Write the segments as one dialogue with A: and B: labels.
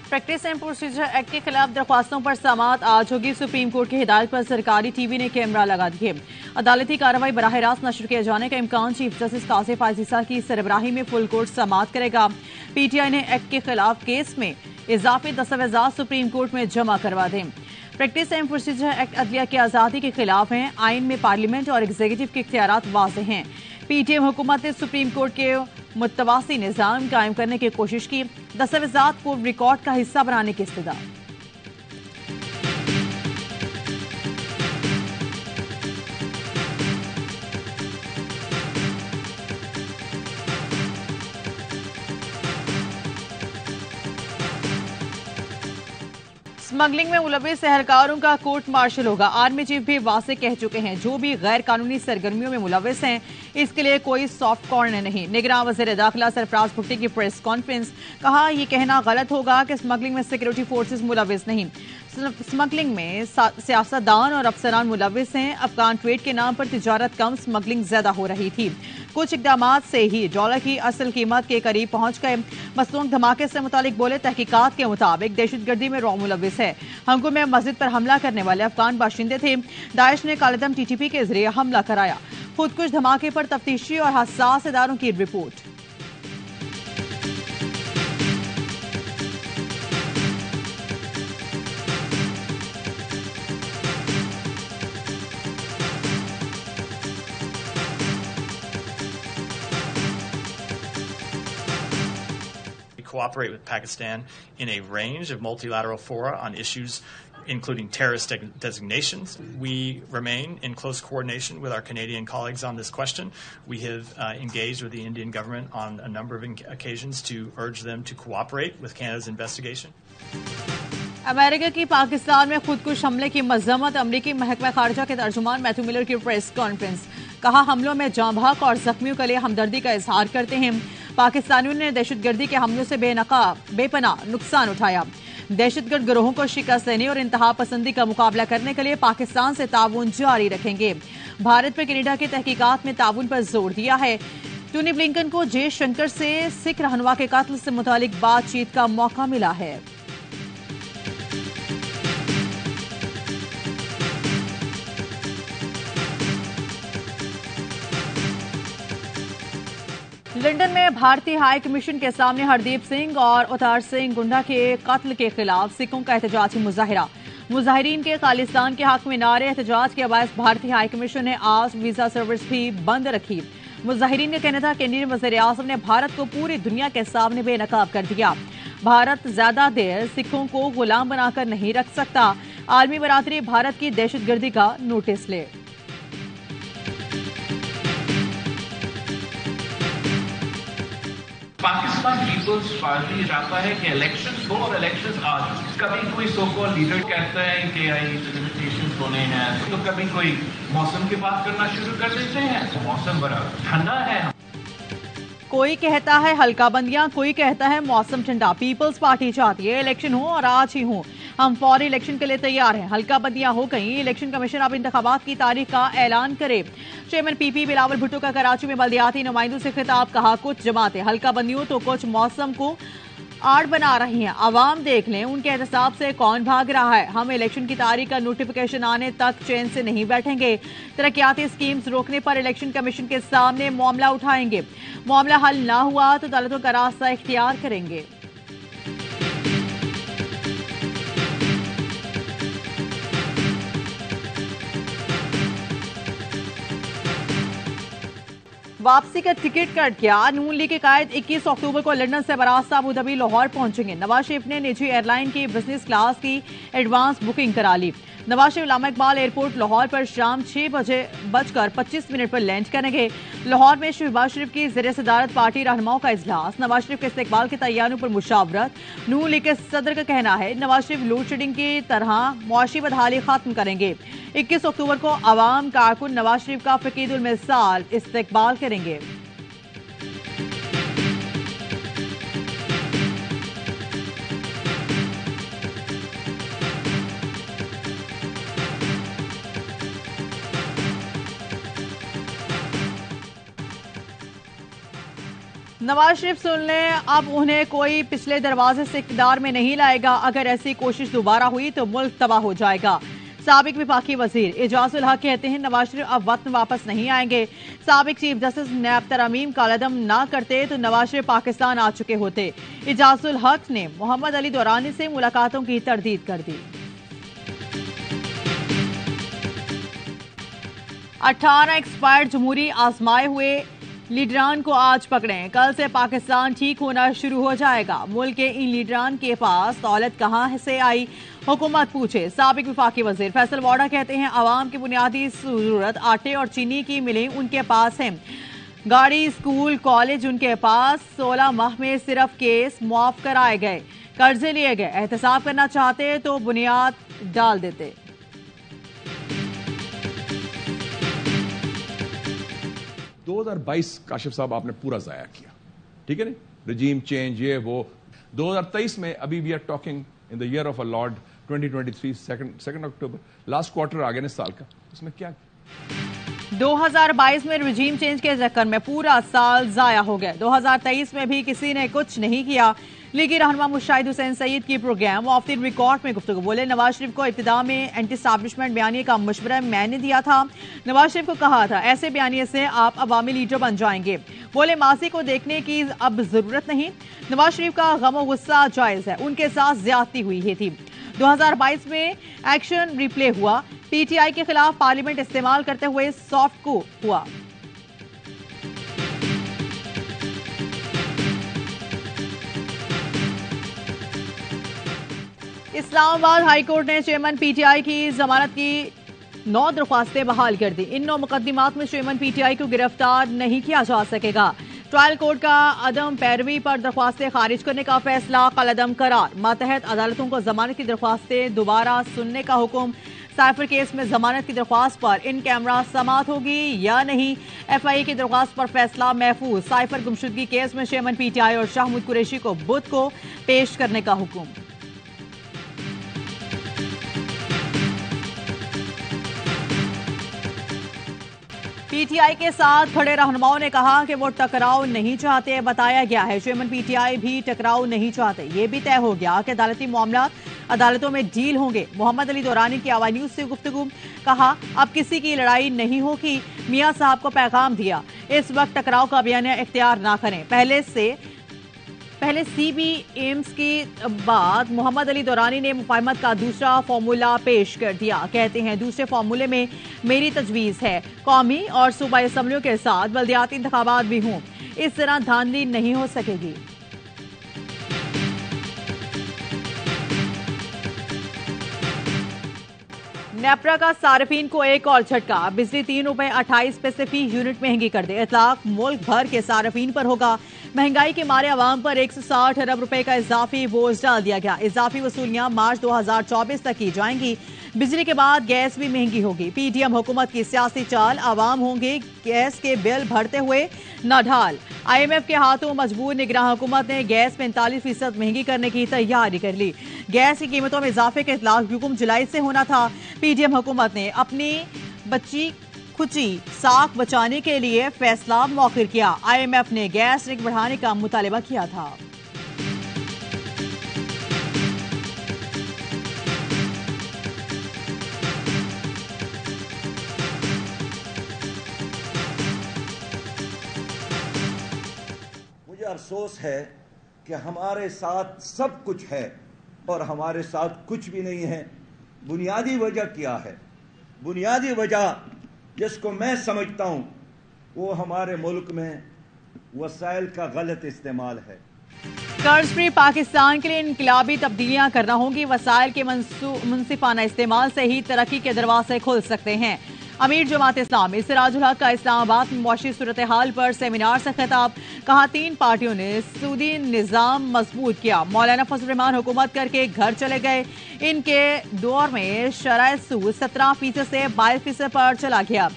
A: Practice and procedure act के खिलाफ दरख्वास्तों पर समाअत आज होगी। सुप्रीम कोर्ट की हिदायत पर सरकारी टीवी ने कैमरा लगा दिए। अदालती कार्रवाई बराह रास्त नशर किए जाने का इम्कान चीफ जस्टिस कासिफ आजीजा की सरबराही में फुल कोर्ट समाअत करेगा। पीटीआई ने एक्ट के खिलाफ केस में इजाफी दस्तावेजात सुप्रीम कोर्ट में जमा करवा दें। प्रैक्टिस एंड प्रोसीजर एक्ट अदलिया की आजादी के खिलाफ है। आइन में पार्लियामेंट और एग्जीक्यूटिव के इख्तियारात वाज़ेह हैं। पीटीएम हुकूमत ने सुप्रीम कोर्ट के मुतवासी निज़ाम कायम करने की कोशिश की। दस्तावेजात को रिकॉर्ड का हिस्सा बनाने की इस्तदा। स्मगलिंग में मुलविस सहरकारों का कोर्ट मार्शल होगा। आर्मी चीफ भी वासे कह चुके हैं, जो भी गैर कानूनी सरगर्मियों में मुलविस हैं इसके लिए कोई सॉफ्ट कॉर्नर नहीं। निगरान वज़ीर दाखिला सरफराज भुट्टी की प्रेस कॉन्फ्रेंस, कहा यह कहना गलत होगा कि स्मगलिंग में सिक्योरिटी फोर्सेस मुलविस नहीं। स्मगलिंग में सियासतदान और अफसरान मुलविस हैं। अफगान ट्रेड के नाम पर तिजारत कम, स्मगलिंग ज्यादा हो रही थी। कुछ इकदामात से ही डॉलर की असल कीमत के करीब पहुंच गए। मसनून धमाके से मुतालिक बोले, तहकीकात के मुताबिक दहशतगर्दी में रॉ मुलविस है। हंगू में मस्जिद पर हमला करने वाले अफगान बाशिंदे थे। दाइश ने कालेदम टीटीपी के जरिए हमला कराया। खुदकुश धमाके पर तफ्तीशी और हसास इदारों की report.
B: Cooperate with Pakistan in a range of multilateral fora on issues including terrorist designations. We remain in close coordination with our Canadian colleagues on this question. We have engaged with the Indian government on a number of occasions to urge them to cooperate with Canada's investigation.
A: America की पाकिस्तान में खुदकुश हमले की मजम्मत। अमरीकी महकमा खारजा के तर्जुमान Matthew Miller की press conference, कहा हमलों में जाँ बहक और जख्मियों के लिए हमदर्दी का इजहार करते हैं। पाकिस्तानियों ने दहशतगर्दी के हमलों से बेपनाह नुकसान उठाया। दहशतगर्द गिरोहों को शिकस्त देने और इंतहा पसंदी का मुकाबला करने के लिए पाकिस्तान से ताउन जारी रखेंगे। भारत पर कनाडा की तहकीकात में ताउन पर जोर दिया है। टोनी ब्लिंकन को जयशंकर से सिख रहनुमा के कत्ल से मुतालिक बातचीत का मौका मिला है। लंदन में भारतीय हाई कमीशन के सामने हरदीप सिंह और अवतार सिंह गुंडा के कत्ल के खिलाफ सिखों का एहतजाजी मुजाहिरा। मुजाहिरीन के खालिस्तान के हक में नारे एहतजाज के बायस भारतीय हाई कमीशन ने आज वीजा सर्विस भी बंद रखी। मुजाहिरीन का कहना था कि इंडियन वज़ीर आज़म ने भारत को पूरी दुनिया के सामने बेनकाब कर दिया। भारत ज्यादा देर सिखों को गुलाम बनाकर नहीं रख सकता। आलमी बरादरी भारत की दहशतगर्दी का नोटिस ले।
C: पाकिस्तान पीपल्स पार्टी चाहता है कि इलेक्शंस हो और इलेक्शंस आज। कभी कोई सो कॉल्ड लीडर कहता है कि लिमिटेशंस होने हैं, तो कभी कोई मौसम की बात करना शुरू कर देते हैं। तो मौसम बड़ा ठंडा है।
A: कोई कहता है हल्का बंदियां, कोई कहता है मौसम ठंडा। पीपल्स पार्टी चाहती है इलेक्शन हो और आज ही हो। हम फौरी इलेक्शन के लिए तैयार हैं। हल्का बंदियां हो गई। इलेक्शन कमीशन अब इंतखाबात की तारीख का ऐलान करे। चेयरमैन पीपी बिलावल भुट्टो का कराची में बल्दियाती नुमाइंदों से खिताब, कहा कुछ जमातें हल्का बंदियों तो कुछ मौसम को आड़ बना रही हैं। आवाम देख लें उनके एहतसाब से कौन भाग रहा है। हम इलेक्शन की तारीख का नोटिफिकेशन आने तक चैन से नहीं बैठेंगे। तरक्याती स्कीम्स रोकने पर इलेक्शन कमीशन के सामने मामला उठाएंगे। मामला हल ना हुआ तो अदालतों का रास्ता इख्तियार करेंगे। वापसी का टिकट कट गया। नून लीग के कायद 21 अक्टूबर को लंदन से बरास्ता अबू धाबी लाहौर पहुंचेंगे। नवाज शरीफ ने निजी एयरलाइन की बिजनेस क्लास की एडवांस बुकिंग करा ली। नवाज शरीफ उल्लामा इकबाल एयरपोर्ट लाहौर पर शाम 6:25 पर लैंड करेंगे। लाहौर में शहबाज शरीफ की ज़रिए सदारत पार्टी रहनुमाओं का इजलास। नवाज शरीफ के इस्तेकबाल की तैयारियों पर मुशावरत। नून लीग के सदर का कहना है नवाज शरीफ लोड शेडिंग की तरह मुआशी बदहाली खत्म करेंगे। 21 अक्टूबर को अवाम कारकुन नवाज शरीफ का फकीदुल मिसाल इस्तेकबाल करेंगे। नवाज शरीफ सुन लें, अब उन्हें कोई पिछले दरवाजे से इक़्तिदार में नहीं लाएगा। अगर ऐसी कोशिश दोबारा हुई तो मुल्क तबाह हो जाएगा। साबिक विफाकी वजीर एजाजुल हक कहते हैं नवाज शरीफ अब वक्त वापस नहीं आएंगे। साबिक चीफ जस्टिस नैब तरमीम का कदम ना करते तो नवाज शरीफ पाकिस्तान आ चुके होते। एजाजुल हक ने मोहम्मद अली दौरानी से मुलाकातों की तरदीद कर दी। 18 एक्सपायर्ड जमहूरी आजमाए हुए लीडरान को आज पकड़ें। कल से पाकिस्तान ठीक होना शुरू हो जाएगा। मुल्क के इन लीडरान के पास दौलत कहां से आई, हुकूमत पूछे। साबिक विफाकी वजीर फैसल वाडा कहते हैं आवाम की बुनियादी जरूरत आटे और चीनी की मिले उनके पास है। गाड़ी, स्कूल, कॉलेज उनके पास। 16 माह में सिर्फ केस मुआफ कराए गए, कर्जे लिए गए। एहतसाब करना चाहते तो बुनियाद डाल देते।
D: दो 2022 काशिफ साहब आपने पूरा जाया किया, ठीक है ना, रिजीम चेंज ये वो। 2023 में अभी we are talking in the year of a lord 2023 2 अक्टूबर, लास्ट क्वार्टर आ गया ना साल का, उसमें क्या
A: 2022 में रिजीम चेंज के चक्कर में पूरा साल जाया हो गया। 2023 में भी किसी ने कुछ नहीं किया। लीगी रहनुमा मुशाहिद हुसैन सईद की प्रोग्राम ऑफ द रिकॉर्ड में गुफ्तगू बोले नवाज शरीफ को इब्तिदा में एंटी एस्टैब्लिशमेंट बयानिए का मशवरा मैंने दिया था। नवाज शरीफ को कहा था ऐसे बयानिए से आप अवामी लीडर बन जाएंगे। बोले माजी को देखने की अब जरूरत नहीं। नवाज शरीफ का गम गुस्सा जायज है, उनके साथ ज्यादती हुई ही थी। 2022 में एक्शन रिप्ले हुआ। पीटीआई के खिलाफ पार्लियामेंट इस्तेमाल करते हुए सॉफ्ट को हुआ। इस्लामाबाद हाईकोर्ट ने चेयरमैन पीटीआई की जमानत की 9 दरख्वास्तें बहाल कर दी। इन 9 मुकदमात में चेयरमैन पीटीआई को गिरफ्तार नहीं किया जा सकेगा। ट्रायल कोर्ट का अदम पैरवी पर दरख्वास्तें खारिज करने का फैसला कलअदम करार। मातहत अदालतों को जमानत की दरख्वास्तें दोबारा सुनने का हुक्म। साइफर केस में जमानत की दरख्वास्त पर इन कैमरा समाअत होगी या नहीं। एफआईए की दरख्वास्त पर फैसला महफूज। साइफर गुमशुदगी केस में चेयरमैन पीटीआई और शाहमूद कुरैशी को बुध को पेश करने का हुक्म। पीटीआई के साथ खड़े रहनुमाओं ने कहा कि वो टकराव नहीं चाहते। बताया गया है चेयरमैन पीटीआई भी टकराव नहीं चाहते। ये भी तय हो गया कि अदालती मामला अदालतों में डील होंगे। मोहम्मद अली दौरानी की आवाज़ न्यूज से गुफ्तगू, कहा अब किसी की लड़ाई नहीं होगी। मियां साहब को पैगाम दिया इस वक्त टकराव का बयानिया इख्तियार ना करें। पहले सीबी एम्स के बाद मोहम्मद अली दौरानी ने मुफाहमत का दूसरा फार्मूला पेश कर दिया। कहते हैं दूसरे फार्मूले में मेरी तजवीज़ है कौमी और सूबाई असम्बलियों के साथ बल्दियाती इंतखाबात भी हों। इस तरह धांधली नहीं हो सकेगी। नेपरा का सार्फिन को एक और झटका। बिजली 3 रुपए 28 पैसे फी यूनिट महंगी कर दे। इतलाक मुल्क भर के सार्फिन पर होगा। महंगाई के मारे आवाम पर 160 अरब रुपए का इजाफी बोझ डाल दिया गया। इजाफी वसूलियां मार्च 2024 तक की जाएंगी। बिजली के बाद गैस भी महंगी होगी। पीडीएम हुकूमत की सियासी चाल, आवाम होंगे गैस के बिल भरते हुए नाढाल। आईएमएफ के हाथों मजबूर निगरान हुकूमत ने गैस 45% महंगी करने की तैयारी कर ली। गैस की कीमतों में इजाफे का इतलाक हुक्म जुलाई से होना था। पीडीएम हुकूमत ने अपनी बच्ची खुची साख बचाने के लिए फैसला मौखिर किया। आईएमएफ ने गैस रेट बढ़ाने का मुतालिबा किया था।
E: मुझे अफसोस है कि हमारे साथ सब कुछ है और हमारे साथ कुछ भी नहीं है। बुनियादी वजह क्या है? बुनियादी वजह जिसको मैं समझता हूं वो हमारे मुल्क में वसाइल का गलत इस्तेमाल है।
A: कर्ज फ्री पाकिस्तान के लिए इनकलाबी तब्दीलियां करना होंगी। वसाइल के मुनसिफाना इस्तेमाल से ही तरक्की के दरवाजे खुल सकते हैं। अमीर जमात इस्लामी सिराजुल हक का इस्लामाबाद में मुआशी सूरत हाल पर सेमिनार से खिताब। कहा 3 पार्टियों ने सूदी निजाम मजबूत किया। मौलाना फजल रहमान हुकूमत करके घर चले गए। इनके दौर में शराय सूद 17% से 22% पर चला गया।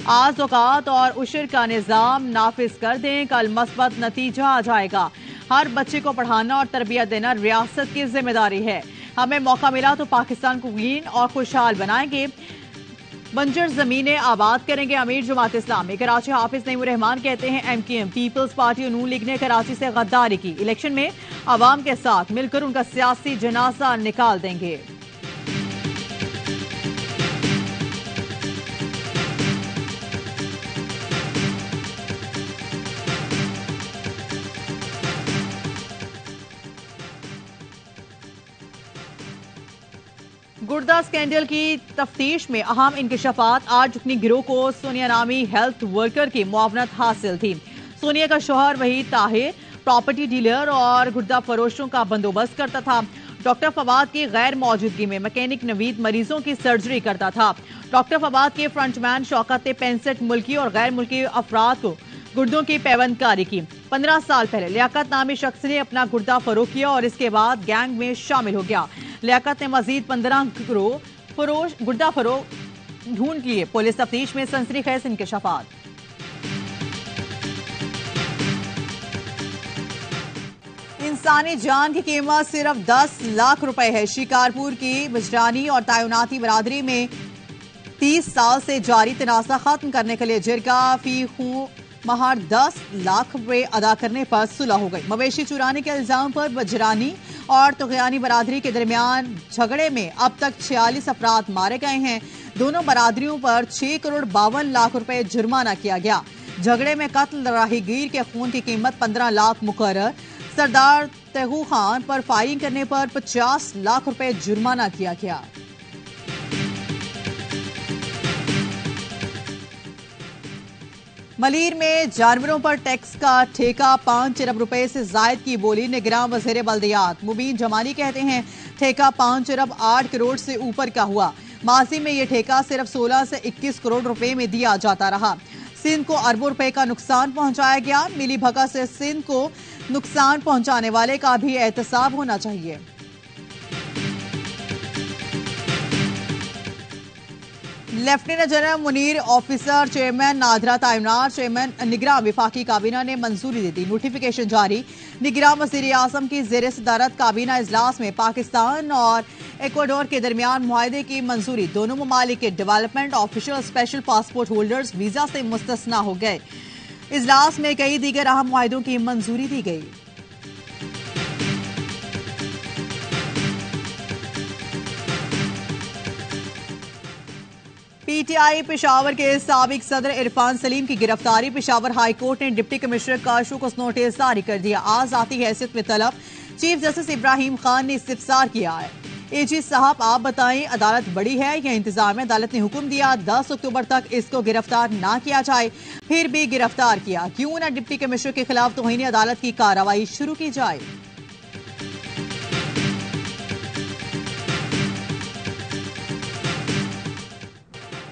A: आज ज़कात और उशर का निजाम नाफिज कर दें, कल मस्बत नतीजा आ जाएगा। हर बच्चे को पढ़ाना और तरबियत देना रियासत की जिम्मेदारी है। हमें मौका मिला तो पाकिस्तान को ग्रीन और खुशहाल बनाएंगे। बंजर जमीनें आबाद करेंगे अमीर जमात इस्लामी। कराची हाफिज नईमुर रहमान कहते हैं एमक्यूएम पीपल्स पार्टी और नून लीग ने कराची से गद्दारी की। इलेक्शन में आवाम के साथ मिलकर उनका सियासी जनाजा निकाल देंगे। गुर्दा स्कैंडल की तफ्तीश में अहम इंकशाफात। आज जुकनी गिरोह को सोनिया नामी हेल्थ वर्कर की मुआवनत हासिल थी। सोनिया का शौहर वहीद ताहिर प्रॉपर्टी डीलर और गुर्दा फरोशों का बंदोबस्त करता था। डॉक्टर फवाद की गैर मौजूदगी में मैकेनिक नवीद मरीजों की सर्जरी करता था। डॉक्टर फवाद के फ्रंटमैन शौकत ने 65 मुल्की और गैर मुल्की अफराद को गुर्दों की पैवंदकारी की। 15 साल पहले लियाकत नामी शख्स ने अपना गुर्दा फरोख्त किया और इसके बाद गैंग में शामिल हो गया। लियाकत ने मजीद 15 गुर्दा फरोख्त ढूंढ लिए। पुलिस तफ्तीश में सनसनीखेज इंकशाफात। इंसानी जान की कीमत सिर्फ 10 लाख रुपए है। शिकारपुर की बजरानी और तायुनाती बरादरी में 30 साल से जारी तनाज़ा खत्म करने के लिए जिरगा फी खूं महर 10 लाख रुपए अदा करने पर सुलह हो गई। मवेशी चुराने के इल्जाम पर बजरानी और तुगयानी बरादरी के दरमियान झगड़े में अब तक 46 अफराद मारे गए हैं। दोनों बरादरियों पर 6 करोड़ 52 लाख रुपए जुर्माना किया गया। झगड़े में कत्ल राहीगीर के खून की कीमत 15 लाख मुकर्रर। सरदार तेगू खान पर फायरिंग करने पर 50 लाख रुपए जुर्माना किया गया। मलीर में जानवरों पर टैक्स का ठेका 5 अरब रुपए से जायद की बोली। निगरान वज़ीर बल्दियात मुबीन जमाली कहते हैं ठेका 5 अरब 8 करोड़ से ऊपर का हुआ। माजी में यह ठेका सिर्फ 16 से 21 करोड़ रुपए में दिया जाता रहा। सिंध को अरबों रुपए का नुकसान पहुंचाया गया। मिली भगत से सिंध को नुकसान पहुंचाने वाले का भी एहतसाब होना चाहिए। Lieutenant general Munir officer chairman NADRA ताइनात चेयरमैन निगरान विफाकी काबीना ने मंजूरी दे दी। नोटिफिकेशन जारी। निगरान वज़ीर आज़म की ज़ेर सदारत काबीना इजलास में पाकिस्तान और इक्वाडोर के दरमियान मुआहदे की मंजूरी। दोनों ममालिक के development official special passport holders visa से मुस्तस्ना हो गए। इजलास में कई दीगर अहम मुआहदों की मंजूरी दी गई। पीटीआई पेशावर के साबिक सदर इरफान सलीम की गिरफ्तारी। पेशावर हाई कोर्ट ने डिप्टी कमिश्नर काशू को नोटिस जारी कर दिया। आज आती हैसियत में तलब। चीफ जस्टिस इब्राहिम खान ने इस्तिफसार किया है। एजी साहब आप बताएं अदालत बड़ी है या इंतजाम है? अदालत ने हुक्म दिया 10 अक्टूबर तक इसको गिरफ्तार ना किया जाए, फिर भी गिरफ्तार किया। क्यों ना डिप्टी कमिश्नर के खिलाफ तौहीन अदालत की कार्रवाई शुरू की जाए।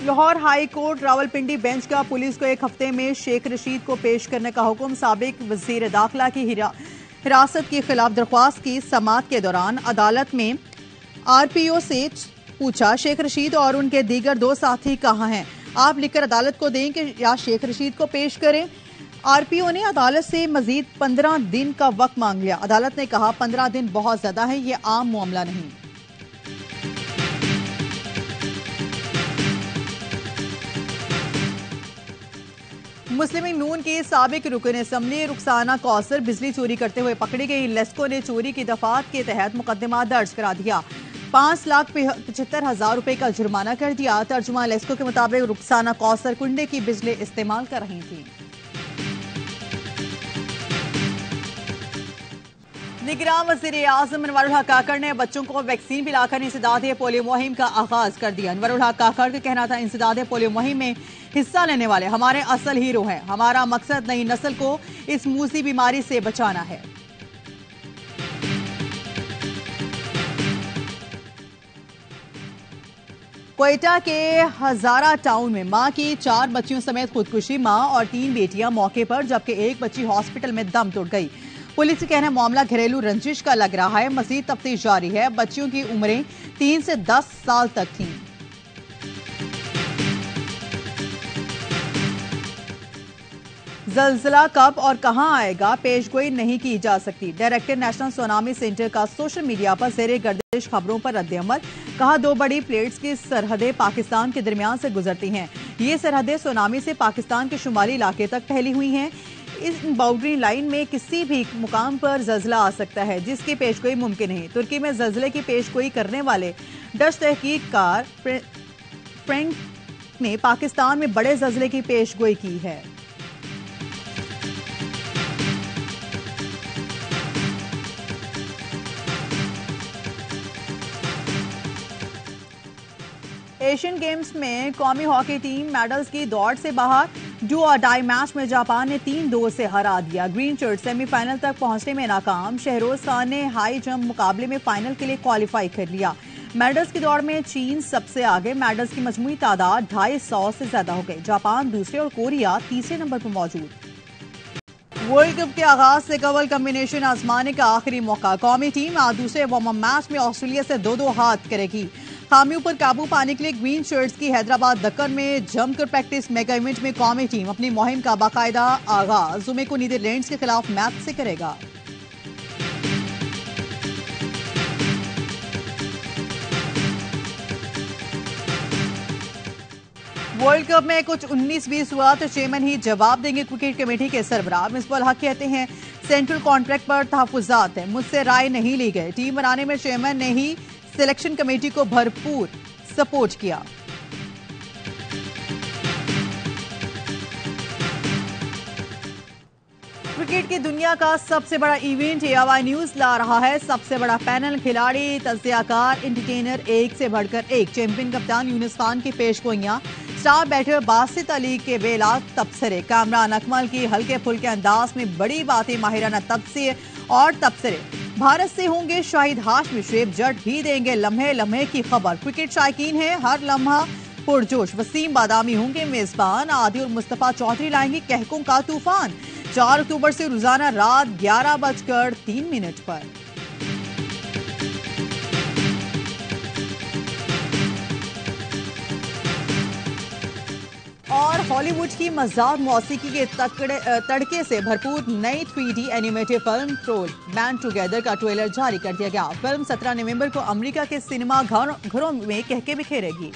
A: Lahore high court Rawalpindi bench का पुलिस को 1 हफ्ते में शेख रशीद को पेश करने का हुक्म। साबिक वजीर दाखिला की हिरासत की खिलाफ दरख्वास्त की समाअत के दौरान अदालत में आरपीओ से पूछा शेख रशीद और उनके दीगर 2 साथी कहां हैं, आप लिखकर अदालत को दें कि या शेख रशीद को पेश करें। आरपीओ ने अदालत से मजीद 15 दिन का वक्त मांग लिया। अदालत ने कहा 15 दिन बहुत ज्यादा है, ये आम मामला नहीं। मुस्लिम लीग नून की साबिक रुकन असम्बली रुखसाना कौसर बिजली चोरी करते हुए पकड़ी गई। लेस्को ने चोरी की दफात के तहत मुकदमा दर्ज करा दिया। 5,75,000 रुपए का जुर्माना कर दिया। तर्जुमा लेस्को के मुताबिक रुखसाना कौसर कुंडे की बिजली इस्तेमाल कर रही थी। निगरान वज़ीर आज़म अनवर उल हक काकड़ ने बच्चों को वैक्सीन पिलाकर इंसदाद पोलियो मुहिम का आगाज कर दिया। अनवर उल हक काकड़ का कहना था इंसदाद पोलियो मुहिम में हिस्सा लेने वाले हमारे असल हीरो हैं। हमारा मकसद नई नस्ल को इस मूसी बीमारी से बचाना है। क्वेटा के हजारा टाउन में मां की 4 बच्चियों समेत खुदकुशी। मां और 3 बेटियां मौके पर जबकि एक बच्ची हॉस्पिटल में दम तोड़ गई। पुलिस का कहना है मामला घरेलू रंजिश का लग रहा है। मजीद तफ्तीश जारी है। बच्चियों की उम्रें 3 से 10 साल तक थीं। ज़लज़ला कब और कहां आएगा पेशगोई नहीं की जा सकती। डायरेक्टर नेशनल सुनामी सेंटर का सोशल मीडिया पर ज़ेरे गर्दिश खबरों पर रद्द-ए-अमल। कहा 2 बड़ी प्लेट्स की सरहदें पाकिस्तान के दरमियान से गुजरती हैं। ये सरहदें सुनामी से पाकिस्तान के शुमाली इलाके तक फैली हुई हैं। इस बाउंड्री लाइन में किसी भी मुकाम पर जल्जला आ सकता है जिसकी पेशगोई मुमकिन है। तुर्की में जल्जले की पेशगोई करने वाले डच तहकीककार फ्रैंक ने पाकिस्तान में बड़े जल्जले की पेशगोई की है। एशियन गेम्स में कौमी हॉकी टीम मेडल्स की दौड़ से बाहर। डू और डाई मैच में जापान ने 3-2 से हरा दिया। ग्रीन शर्ट सेमीफाइनल तक पहुंचने में नाकाम। शहरोज खान ने हाई जंप मुकाबले में फाइनल के लिए क्वालिफाई कर लिया। मेडल्स की दौड़ में चीन सबसे आगे। मेडल्स की मजमूई तादाद 250 से ज्यादा हो गई। जापान दूसरे और कोरिया तीसरे नंबर पर मौजूद। वर्ल्ड कप के आगाज से कवल कॉम्बिनेशन आजमाने का आखिरी मौका। कौमी टीम आज दूसरे वार्म अप मैच में ऑस्ट्रेलिया से 2-2 हाथ करेगी। खामियों पर काबू पाने के लिए ग्रीन शर्ट्स की हैदराबाद दक्कन में जमकर प्रैक्टिस। मेगा इवेंट में कौमी टीम अपनी मुहिम का बाकायदा आगाज जुमे को नीदरलैंड्स के खिलाफ मैच से करेगा। वर्ल्ड कप में कुछ 19-20 हुआ तो चेयरमैन ही जवाब देंगे। क्रिकेट कमेटी के सरबराह मिसबाह हक कहते हैं सेंट्रल कॉन्ट्रैक्ट पर तहफुजात है, मुझसे राय नहीं ली गई। टीम बनाने में चेयरमैन ने ही सिलेक्शन कमेटी को भरपूर सपोर्ट किया। क्रिकेट की दुनिया का सबसे बड़ा इवेंट AY न्यूज ला रहा है। सबसे बड़ा पैनल, खिलाड़ी, तज्जियाकार, एंटरटेनर, एक से बढ़कर एक। चैंपियन कप्तान यूनुस खान की पेशगोइयां, स्टार बैटर बासित अली के बेला तबसरे, कामरान अकमल की हल्के फुल्के अंदाज में बड़ी बातें, माहिराना तबसरे और तबसरे। भारत से होंगे शाहिद हाशमी, शुएब जट भी देंगे लम्हे लम्हे की खबर। क्रिकेट शायकीन है हर लम्हा पुरजोश। वसीम बादामी होंगे मेजबान। आदि और मुस्तफा चौधरी लाएंगे कहकों का तूफान। 4 अक्टूबर से रोजाना रात 11:03 पर। और हॉलीवुड की मज़ाक मौसीकी के तड़के से भरपूर नई 3D animated film troll band together का ट्रेलर जारी कर दिया गया। फिल्म 17 नवंबर को अमेरिका के सिनेमा घरों में कहके बिखेरेगी।